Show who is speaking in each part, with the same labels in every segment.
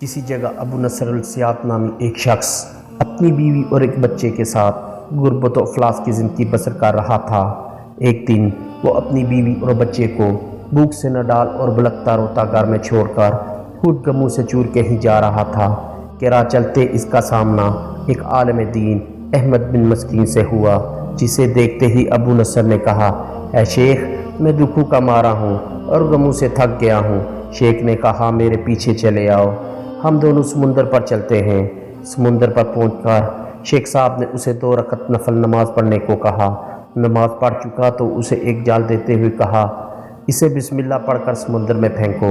Speaker 1: کسی جگہ ابو نصر السیات نامی ایک شخص اپنی بیوی اور ایک بچے کے ساتھ غربت و افلاس کی زندگی بسر کر رہا تھا۔ ایک دن وہ اپنی بیوی اور بچے کو بھوک سے نڈال اور بلکتا روتا گھر میں چھوڑ کر خود غموں سے چور کہیں جا رہا تھا کہ راہ چلتے اس کا سامنا ایک عالم دین احمد بن مسکین سے ہوا، جسے دیکھتے ہی ابو نصر نے کہا، اے شیخ، میں دکھوں کا مارا ہوں اور غموں سے تھک گیا ہوں۔ شیخ نے کہا، میرے پیچھے چلے آؤ، ہم دونوں سمندر پر چلتے ہیں۔ سمندر پر پہنچ کر شیخ صاحب نے اسے 2 رکعت نفل نماز پڑھنے کو کہا۔ نماز پڑھ چکا تو اسے ایک جال دیتے ہوئے کہا، اسے بسم اللہ پڑھ کر سمندر میں پھینکو۔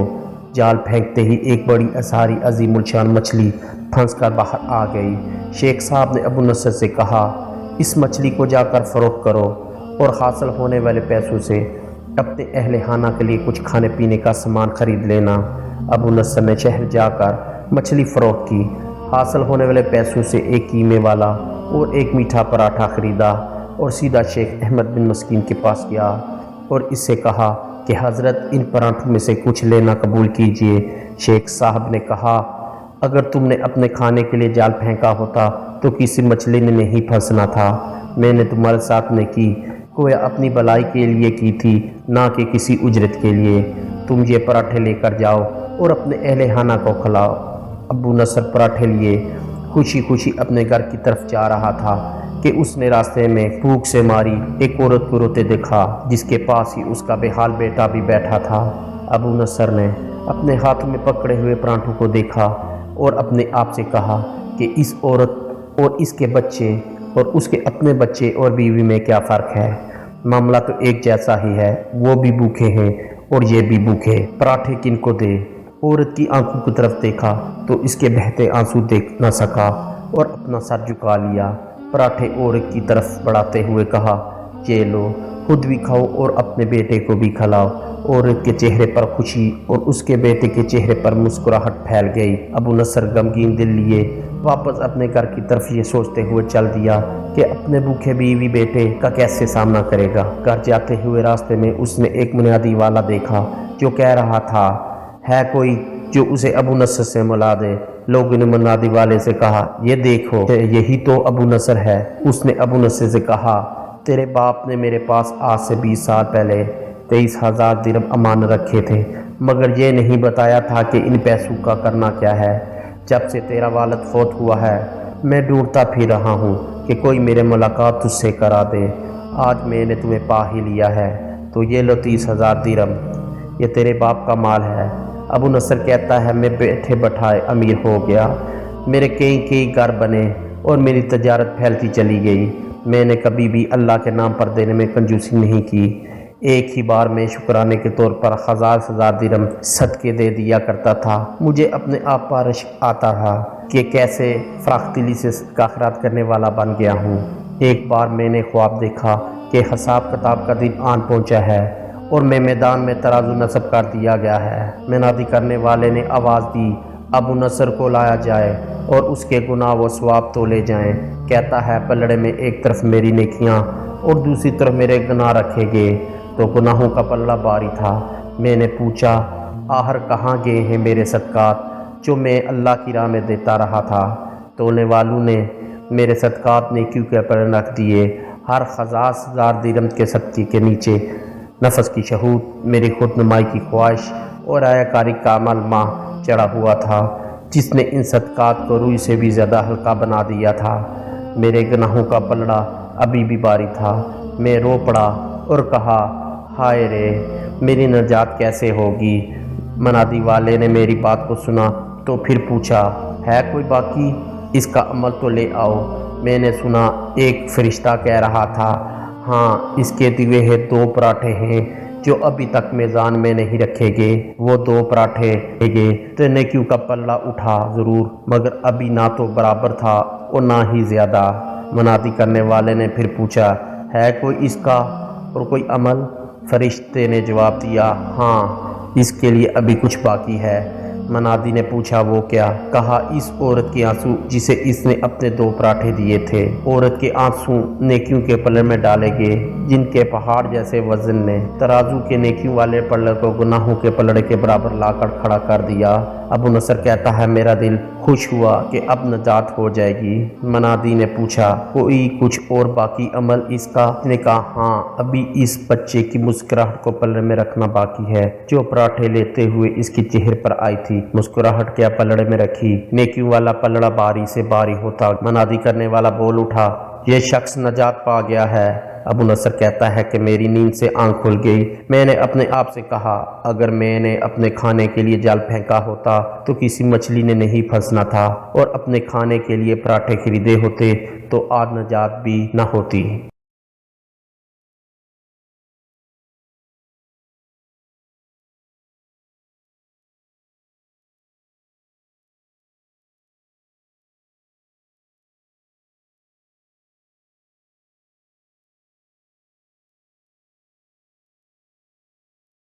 Speaker 1: جال پھینکتے ہی ایک بڑی ساری عظیم الشان مچھلی پھنس کر باہر آ گئی۔ شیخ صاحب نے ابو نصر سے کہا، اس مچھلی کو جا کر فروخت کرو اور حاصل ہونے والے پیسوں سے اپنے اہل خانہ کے لیے کچھ کھانے پینے کا سامان خرید لینا۔ ابو نصر نے شہر جا کر مچھلی فروخت کی، حاصل ہونے والے پیسوں سے ایک قیمے والا اور ایک میٹھا پراٹھا خریدا اور سیدھا شیخ احمد بن مسکین کے پاس گیا اور اس سے کہا کہ حضرت، ان پراٹھوں میں سے کچھ لینا قبول کیجئے۔ شیخ صاحب نے کہا، اگر تم نے اپنے کھانے کے لیے جال پھینکا ہوتا تو کسی مچھلی نے نہیں پھنسنا تھا۔ میں نے تمہارے ساتھ نے کی گویا اپنی بھلائی کے لیے کی تھی، نہ کہ کسی اجرت کے لیے۔ تم یہ پراٹھے لے کر جاؤ اور اپنے اہل خانہ کو کھلاؤ۔ ابو نصر پراٹھے لیے خوشی خوشی اپنے گھر کی طرف جا رہا تھا کہ اس نے راستے میں بھوک سے ماری ایک عورت کو روتے دیکھا، جس کے پاس ہی اس کا بے حال بیٹا بھی بیٹھا تھا۔ ابو نصر نے اپنے ہاتھوں میں پکڑے ہوئے پراٹھوں کو دیکھا اور اپنے آپ سے کہا کہ اس عورت اور اس کے بچے اور اس کے اپنے بچے اور بیوی میں کیا فرق ہے؟ معاملہ تو ایک جیسا ہی ہے، وہ بھی بھوکے ہیں اور یہ بھی بھوکے، پراٹھے کن کو دے؟ عورت کی آنکھوں کی طرف دیکھا تو اس کے بہتے آنسو دیکھ نہ سکا اور اپنا سر جھکا لیا۔ پراٹھے عورت کی طرف بڑھاتے ہوئے کہا، یہ لو، خود بھی کھاؤ اور اپنے بیٹے کو بھی کھلاؤ۔ عورت کے چہرے پر خوشی اور اس کے بیٹے کے چہرے پر مسکراہٹ پھیل گئی۔ ابو نصر غمگین دل لیے واپس اپنے گھر کی طرف یہ سوچتے ہوئے چل دیا کہ اپنے بھوکے بیوی بیٹے کا کیسے سامنا کرے گا۔ گھر جاتے ہوئے راستے میں اس نے ایک منادی والا دیکھا جو کہہ رہا تھا، ہے کوئی جو اسے ابو نصر سے ملا دے؟ لوگوں نے منادی والے سے کہا، یہ دیکھو، یہی تو ابو نصر ہے۔ اس نے ابو نصر سے کہا، تیرے باپ نے میرے پاس آج سے 20 سال پہلے 23,000 درہم امان رکھے تھے، مگر یہ نہیں بتایا تھا کہ ان پیسوں کا کرنا کیا ہے۔ جب سے تیرا والد فوت ہوا ہے میں ڈھونڈتا پھر رہا ہوں کہ کوئی میرے ملاقات تجھ سے کرا دے۔ آج میں نے تمہیں پا ہی لیا ہے، تو یہ لو 30,000 درہم، یہ تیرے باپ کا مال ہے۔ ابو نصر کہتا ہے، میں بیٹھے بٹھائے امیر ہو گیا، میرے کئی گھر بنے اور میری تجارت پھیلتی چلی گئی۔ میں نے کبھی بھی اللہ کے نام پر دینے میں کنجوسی نہیں کی۔ ایک ہی بار میں شکرانے کے طور پر 1000 درہم صدقے دے دیا کرتا تھا۔ مجھے اپنے آپ پر رشک آتا تھا کہ کیسے فراخ دلی سے صدقہ خیرات کرنے والا بن گیا ہوں۔ ایک بار میں نے خواب دیکھا کہ حساب کتاب کا دن آن پہنچا ہے اور میں میدان میں ترازو نصب کر دیا گیا ہے۔ منادی کرنے والے نے آواز دی، ابو نصر کو لایا جائے اور اس کے گناہ و ثواب تولے جائیں۔ کہتا ہے، پلڑے میں ایک طرف میری نیکیاں اور دوسری طرف میرے گناہ رکھے گئے تو گناہوں کا پلڑا بھاری تھا۔ میں نے پوچھا، آخر کہاں گئے ہیں میرے صدقات جو میں اللہ کی راہ میں دیتا رہا تھا؟ تولنے والوں نے میرے صدقات نیکیوں کے پلڑے رکھ دیے۔ ہر 1000 درہم کے صدقے کے نیچے نفس کی شہوت، میری خود نمائی کی خواہش اور ریا کاری کا عمل ماں چڑھا ہوا تھا، جس نے ان صدقات کو روئی سے بھی زیادہ ہلکا بنا دیا تھا۔ میرے گناہوں کا پلڑا ابھی بھی بھاری تھا۔ میں رو پڑا اور کہا، ہائے رے، میری نجات کیسے ہوگی؟ منادی والے نے میری بات کو سنا تو پھر پوچھا، ہے کوئی باقی؟ اس کا عمل تو لے آؤ۔ میں نے سنا ایک فرشتہ کہہ رہا تھا، ہاں، اس کے دیے ہیں 2 پراٹھے ہیں جو ابھی تک میزان میں نہیں رکھے گئے۔ وہ 2 پراٹھے گئے تو نیکیوں کا پلڑا اٹھا ضرور، مگر ابھی نہ تو برابر تھا اور نہ ہی زیادہ۔ منادی کرنے والے نے پھر پوچھا، ہے کوئی اس کا اور کوئی عمل؟ فرشتے نے جواب دیا، ہاں، اس کے لیے ابھی کچھ باقی ہے۔ منادی نے پوچھا، وہ کیا؟ کہا، اس عورت کے آنسو جسے اس نے اپنے 2 پراٹھے دیے تھے۔ عورت کے آنسو نیکیوں کے پلڑے میں ڈالے گئے جن کے پہاڑ جیسے وزن نے ترازو کے نیکیوں والے پلڑے کو گناہوں کے پلڑے کے برابر لا کر کھڑا کر دیا۔ ابو نصر کہتا ہے میرا دل خوش ہوا کہ اب نجات ہو جائے گی۔ منادی نے پوچھا کوئی کچھ اور باقی عمل اس کا؟ اس نے کہا ہاں، ابھی اس بچے کی مسکراہٹ کو پلڑے میں رکھنا باقی ہے جو پراٹھے لیتے ہوئے اس کے چہرے پر آئی تھی۔ مسکراہٹ کیا پلڑے میں رکھی، نیکیوں والا پلڑا باری سے باری ہوتا۔ منادی کرنے والا بول اٹھا یہ شخص نجات پا گیا ہے۔ ابو نصر کہتا ہے کہ میری نیند سے آنکھ کھل گئی۔ میں نے اپنے آپ سے کہا اگر میں نے اپنے کھانے کے لیے جال پھینکا ہوتا تو کسی مچھلی نے نہیں پھنسنا تھا، اور اپنے کھانے کے لیے پراٹھے خریدے ہوتے تو آج نجات بھی نہ ہوتی۔